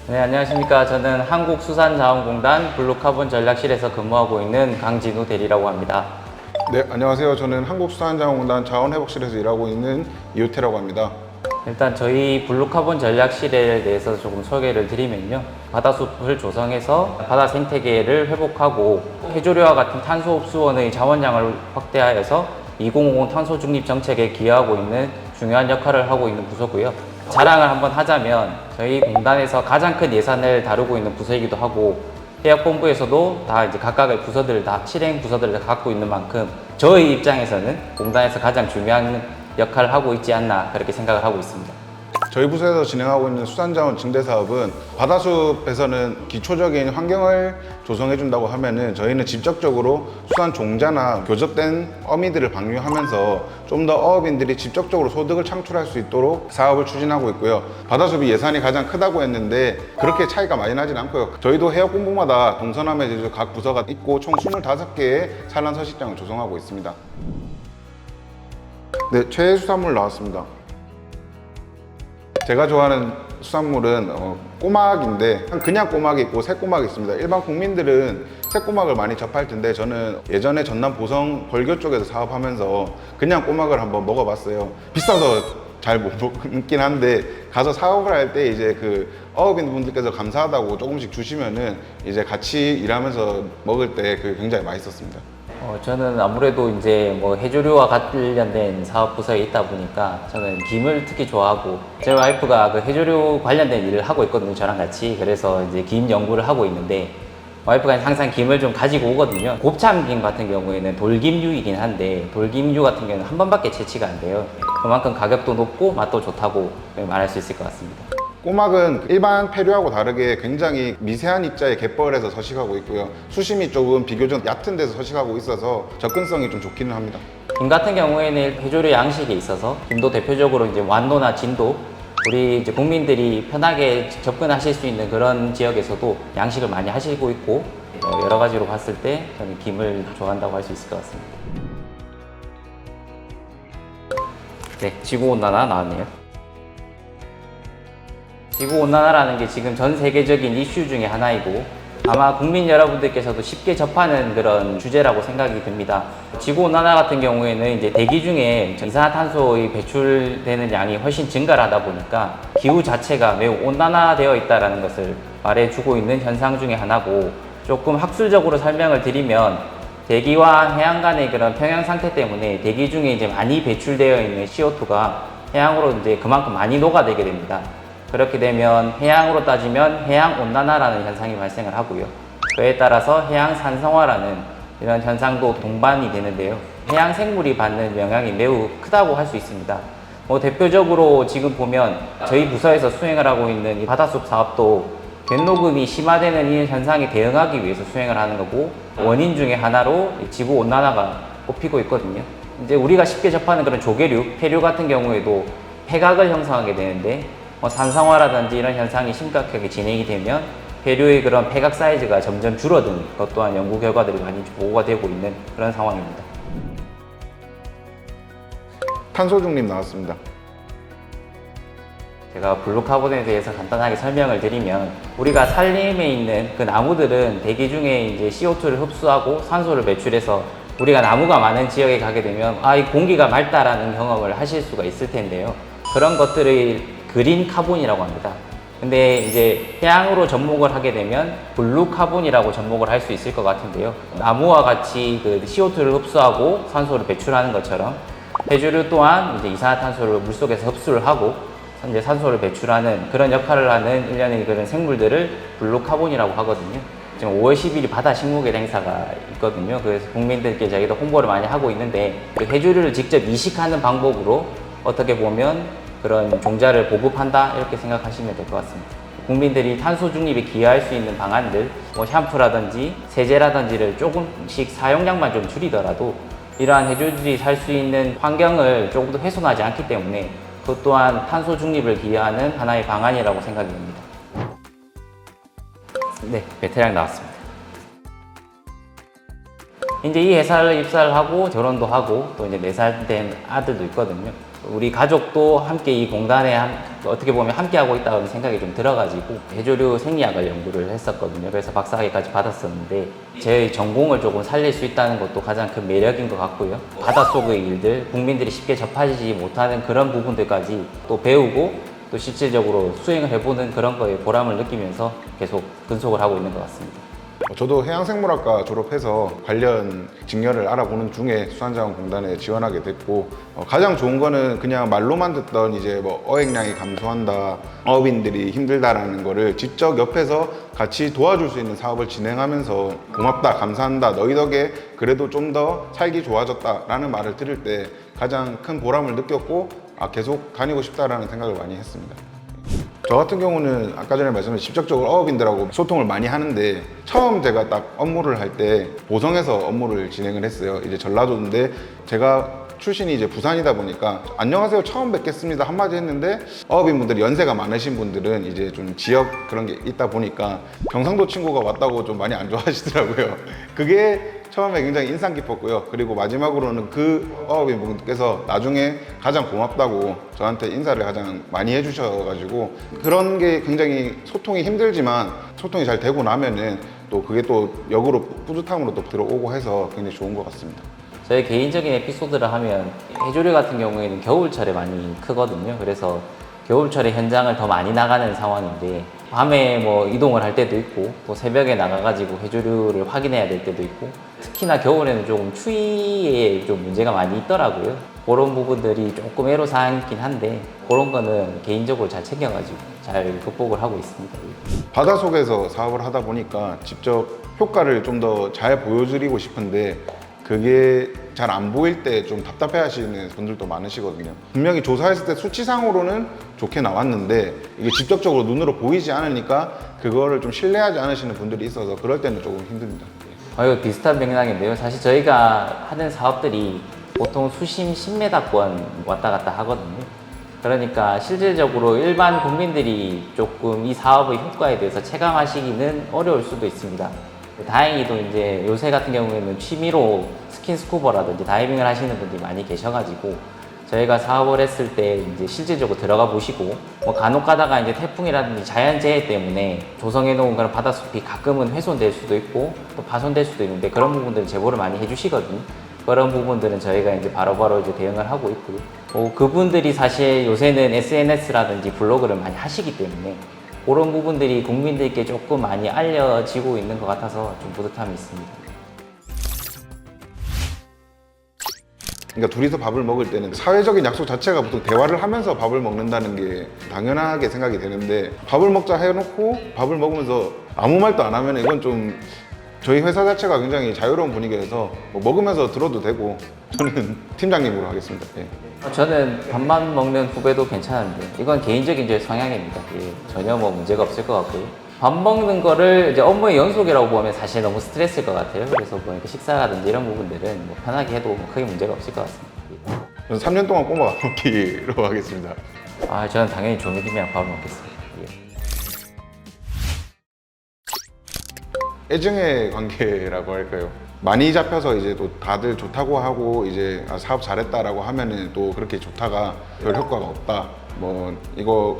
네, 안녕하십니까. 저는 한국수산자원공단 블루카본 전략실에서 근무하고 있는 강진우 대리라고 합니다. 네, 안녕하세요. 저는 한국수산자원공단 자원회복실에서 일하고 있는 이호태라고 합니다. 일단 저희 블루카본 전략실에 대해서 조금 소개를 드리면요. 바다숲을 조성해서 바다 생태계를 회복하고 해조류와 같은 탄소 흡수원의 자원량을 확대하여서 2050 탄소 중립 정책에 기여하고 있는 중요한 역할을 하고 있는 부서고요. 자랑을 한번 하자면 저희 공단에서 가장 큰 예산을 다루고 있는 부서이기도 하고 해역본부에서도 다 이제 각각의 부서들을 다 실행 부서들을 다 갖고 있는 만큼 저희 입장에서는 공단에서 가장 중요한 역할을 하고 있지 않나 그렇게 생각을 하고 있습니다. 저희 부서에서 진행하고 있는 수산자원 증대 사업은 바다숲에서는 기초적인 환경을 조성해 준다고 하면은 저희는 직접적으로 수산 종자나 교접된 어미들을 방류하면서 좀 더 어업인들이 직접적으로 소득을 창출할 수 있도록 사업을 추진하고 있고요. 바다숲이 예산이 가장 크다고 했는데 그렇게 차이가 많이 나진 않고요. 저희도 해역본부마다 동서남에 이제 각 부서가 있고 총 25개의 산란 서식장을 조성하고 있습니다. 네, 최애 수산물 나왔습니다. 제가 좋아하는 수산물은 꼬막인데 그냥 꼬막이 있고 새꼬막이 있습니다. 일반 국민들은 새꼬막을 많이 접할 텐데 저는 예전에 전남 보성 벌교 쪽에서 사업하면서 그냥 꼬막을 한번 먹어봤어요. 비싸서 잘 못 먹긴 한데 가서 사업을 할 때 이제 그 어업인 분들께서 감사하다고 조금씩 주시면은 이제 같이 일하면서 먹을 때 그 굉장히 맛있었습니다. 저는 아무래도 이제 뭐 해조류와 관련된 사업 부서에 있다 보니까 저는 김을 특히 좋아하고 제 와이프가 그 해조류 관련된 일을 하고 있거든요. 저랑 같이. 그래서 이제 김 연구를 하고 있는데 와이프가 항상 김을 좀 가지고 오거든요. 곱창김 같은 경우에는 돌김류이긴 한데 돌김류 같은 경우는 한 번밖에 채취가 안 돼요. 그만큼 가격도 높고 맛도 좋다고 말할 수 있을 것 같습니다. 꼬막은 일반 폐류하고 다르게 굉장히 미세한 입자에 갯벌에서 서식하고 있고요. 수심이 조금 비교적 얕은 데서 서식하고 있어서 접근성이 좀 좋기는 합니다. 김 같은 경우에는 해조류 양식에 있어서 김도 대표적으로 이제 완도나 진도 우리 이제 국민들이 편하게 접근하실 수 있는 그런 지역에서도 양식을 많이 하시고 있고 여러 가지로 봤을 때 저는 김을 좋아한다고 할 수 있을 것 같습니다. 네, 지구온난화 나왔네요. 지구온난화라는 게 지금 전 세계적인 이슈 중에 하나이고 아마 국민 여러분들께서도 쉽게 접하는 그런 주제라고 생각이 듭니다. 지구온난화 같은 경우에는 이제 대기 중에 이산화탄소의 배출되는 양이 훨씬 증가를 하다 보니까 기후 자체가 매우 온난화되어 있다는 것을 말해주고 있는 현상 중에 하나고 조금 학술적으로 설명을 드리면 대기와 해양 간의 그런 평형 상태 때문에 대기 중에 이제 많이 배출되어 있는 CO2가 해양으로 이제 그만큼 많이 녹아들게 됩니다. 그렇게 되면 해양으로 따지면 해양 온난화라는 현상이 발생을 하고요. 그에 따라서 해양 산성화라는 이런 현상도 동반이 되는데요. 해양 생물이 받는 영향이 매우 크다고 할 수 있습니다. 대표적으로 지금 보면 저희 부서에서 수행을 하고 있는 이 바다숲 사업도 갯녹음이 심화되는 이 현상에 대응하기 위해서 수행을 하는 거고 원인 중에 하나로 지구 온난화가 꼽히고 있거든요. 이제 우리가 쉽게 접하는 그런 조개류, 폐류 같은 경우에도 폐각을 형성하게 되는데 산성화라든지 이런 현상이 심각하게 진행이 되면 폐류의 그런 폐각 사이즈가 점점 줄어드는 것 또한 연구 결과들이 많이 보고가 되고 있는 그런 상황입니다. 탄소 중립 나왔습니다. 제가 블루카본에 대해서 간단하게 설명을 드리면 우리가 산림에 있는 그 나무들은 대기 중에 이제 CO2를 흡수하고 산소를 배출해서 우리가 나무가 많은 지역에 가게 되면 이 공기가 맑다라는 경험을 하실 수가 있을 텐데요. 그런 것들을 그린 카본이라고 합니다. 근데 이제 해양으로 접목을 하게 되면 블루 카본이라고 접목을 할 수 있을 것 같은데요. 나무와 같이 그 CO2를 흡수하고 산소를 배출하는 것처럼 해조류 또한 이제 이산화탄소를 물속에서 흡수를 하고 이제 산소를 배출하는 그런 역할을 하는 일련의 그런 생물들을 블루 카본이라고 하거든요. 지금 5월 10일이 바다 식물계 행사가 있거든요. 그래서 국민들께 저희도 홍보를 많이 하고 있는데 그 해조류를 직접 이식하는 방법으로 어떻게 보면 그런 종자를 보급한다 이렇게 생각하시면 될 것 같습니다. 국민들이 탄소 중립에 기여할 수 있는 방안들 샴푸라든지 세제라든지를 조금씩 사용량만 좀 줄이더라도 이러한 해조류들이 살 수 있는 환경을 조금 더 훼손하지 않기 때문에 그것 또한 탄소 중립을 기여하는 하나의 방안이라고 생각이 됩니다. 네, 베테랑 나왔습니다. 이제 이 회사를 입사를 하고 결혼도 하고 또 이제 4살 된 아들도 있거든요. 우리 가족도 함께 이 공단에 어떻게 보면 함께 하고 있다는 생각이 좀 들어가지고 해조류 생리학을 연구를 했었거든요. 그래서 박사학위까지 받았었는데 제 전공을 조금 살릴 수 있다는 것도 가장 큰 매력인 것 같고요. 바닷속의 일들, 국민들이 쉽게 접하지 못하는 그런 부분들까지 또 배우고 또 실질적으로 수행을 해보는 그런 거에 보람을 느끼면서 계속 근속을 하고 있는 것 같습니다. 저도 해양생물학과 졸업해서 관련 직렬을 알아보는 중에 수산자원공단에 지원하게 됐고 가장 좋은 거는 그냥 말로만 듣던 이제 뭐 어획량이 감소한다, 어업인들이 힘들다라는 거를 직접 옆에서 같이 도와줄 수 있는 사업을 진행하면서 고맙다, 감사한다, 너희 덕에 그래도 좀 더 살기 좋아졌다라는 말을 들을 때 가장 큰 보람을 느꼈고 계속 다니고 싶다라는 생각을 많이 했습니다. 저 같은 경우는 아까 전에 말씀드린 직접적으로 어업인들하고 소통을 많이 하는데 처음 제가 딱 업무를 할 때 보성에서 업무를 진행을 했어요. 이제 전라도인데 제가 출신이 이제 부산이다 보니까 안녕하세요 처음 뵙겠습니다 한마디 했는데 어업인분들이 연세가 많으신 분들은 이제 좀 지역 그런 게 있다 보니까 경상도 친구가 왔다고 좀 많이 안 좋아하시더라고요. 그게 처음에 굉장히 인상 깊었고요. 그리고 마지막으로는 그 어업인분께서 나중에 가장 고맙다고 저한테 인사를 가장 많이 해주셔가지고 그런 게 굉장히 소통이 힘들지만 소통이 잘 되고 나면은 또 그게 또 역으로 뿌듯함으로 또 들어오고 해서 굉장히 좋은 것 같습니다. 저희 개인적인 에피소드를 하면 해조류 같은 경우에는 겨울철에 많이 크거든요. 그래서 겨울철에 현장을 더 많이 나가는 상황인데 밤에 뭐 이동을 할 때도 있고 또 새벽에 나가가지고 해조류를 확인해야 될 때도 있고 특히나 겨울에는 조금 추위에 좀 문제가 많이 있더라고요. 그런 부분들이 조금 애로사항이긴 한데 그런 거는 개인적으로 잘 챙겨가지고 잘 극복을 하고 있습니다. 바닷속에서 사업을 하다 보니까 직접 효과를 좀 더 잘 보여드리고 싶은데 그게 잘 안 보일 때 좀 답답해 하시는 분들도 많으시거든요. 분명히 조사했을 때 수치상으로는 좋게 나왔는데 이게 직접적으로 눈으로 보이지 않으니까 그거를 좀 신뢰하지 않으시는 분들이 있어서 그럴 때는 조금 힘듭니다. 이거 비슷한 맥락인데요. 사실 저희가 하는 사업들이 보통 수심 10m권 왔다 갔다 하거든요. 그러니까 실질적으로 일반 국민들이 조금 이 사업의 효과에 대해서 체감하시기는 어려울 수도 있습니다. 다행히도 이제 요새 같은 경우에는 취미로 스킨스쿠버라든지 다이빙을 하시는 분들이 많이 계셔가지고 저희가 사업을 했을 때 이제 실질적으로 들어가 보시고 뭐 간혹 가다가 이제 태풍이라든지 자연재해 때문에 조성해 놓은 그런 바닷숲이 가끔은 훼손될 수도 있고 또 파손될 수도 있는데 그런 부분들은 제보를 많이 해주시거든요. 그런 부분들은 저희가 이제 바로바로 이제 대응을 하고 있고요. 그분들이 사실 요새는 SNS라든지 블로그를 많이 하시기 때문에 그런 부분들이 국민들께 조금 많이 알려지고 있는 것 같아서 좀 뿌듯함이 있습니다. 그러니까 둘이서 밥을 먹을 때는 사회적인 약속 자체가 보통 대화를 하면서 밥을 먹는다는 게 당연하게 생각이 되는데 밥을 먹자 해놓고 밥을 먹으면서 아무 말도 안 하면 이건 좀 저희 회사 자체가 굉장히 자유로운 분위기여서 뭐 먹으면서 들어도 되고 저는 팀장님으로 하겠습니다. 예. 저는 밥만 먹는 후배도 괜찮은데 이건 개인적인 제 성향입니다. 전혀 뭐 문제가 없을 것 같고요. 밥 먹는 거를 이제 업무의 연속이라고 보면 사실 너무 스트레스일 것 같아요. 그래서 뭐 이렇게 식사라든지 이런 부분들은 뭐 편하게 해도 뭐 크게 문제가 없을 것 같습니다. 저는 3년 동안 꼬마 밥 먹기로 하겠습니다. 저는 당연히 조미김이랑 밥을 먹겠습니다. 애증의 관계라고 할까요? 많이 잡혀서 이제 또 다들 좋다고 하고 이제 사업 잘했다라고 하면은 또 그렇게 좋다가 별 효과가 없다. 뭐 이거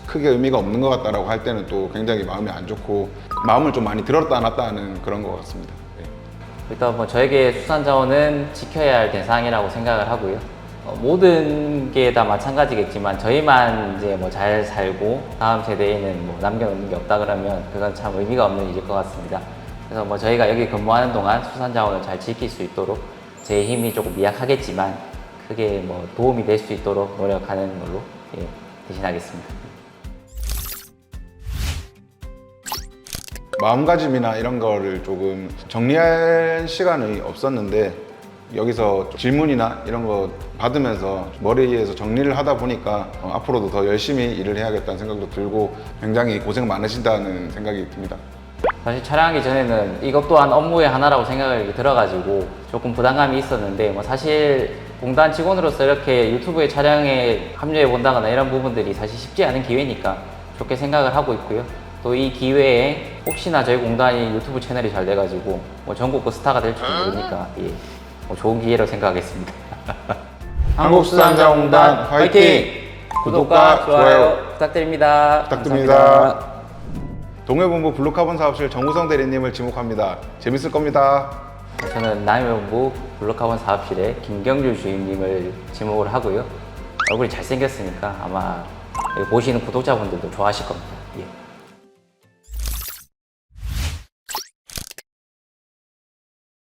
크게 의미가 없는 것 같다라고 할 때는 또 굉장히 마음이 안 좋고 마음을 좀 많이 들었다 놨다 하는 그런 것 같습니다. 네. 일단 뭐 저에게 수산자원은 지켜야 할 대상이라고 생각을 하고요. 모든 게 다 마찬가지겠지만 저희만 이제 뭐 잘 살고 다음 세대에는 뭐 남겨놓는 게 없다 그러면 그건 참 의미가 없는 일일 것 같습니다. 그래서 뭐 저희가 여기 근무하는 동안 수산자원을 잘 지킬 수 있도록 제 힘이 조금 미약하겠지만 크게 뭐 도움이 될 수 있도록 노력하는 걸로 대신하겠습니다. 마음가짐이나 이런 거를 조금 정리할 시간이 없었는데 여기서 질문이나 이런 거 받으면서 머리에서 정리를 하다 보니까 앞으로도 더 열심히 일을 해야겠다는 생각도 들고 굉장히 고생 많으신다는 생각이 듭니다. 사실 촬영하기 전에는 이것 또한 업무의 하나라고 생각이 들어가지고 조금 부담감이 있었는데 뭐 사실 공단 직원으로서 이렇게 유튜브에 촬영에 합류해 본다거나 이런 부분들이 사실 쉽지 않은 기회니까 좋게 생각을 하고 있고요. 또 이 기회에 혹시나 저희 공단이 유튜브 채널이 잘 돼가지고 뭐 전국구 스타가 될지도 모르니까 뭐 좋은 기회로 생각하겠습니다. 한국수산자원단 화이팅! 구독과 좋아요 부탁드립니다. 부탁드립니다. 감사합니다. 동해본부 블루카본 사업실 정우성 대리님을 지목합니다. 재밌을 겁니다. 저는 남해본부 블루카본 사업실의 김경주 주임님을 지목을 하고요. 얼굴이 잘생겼으니까 아마 여기 보시는 구독자분들도 좋아하실 겁니다. 예.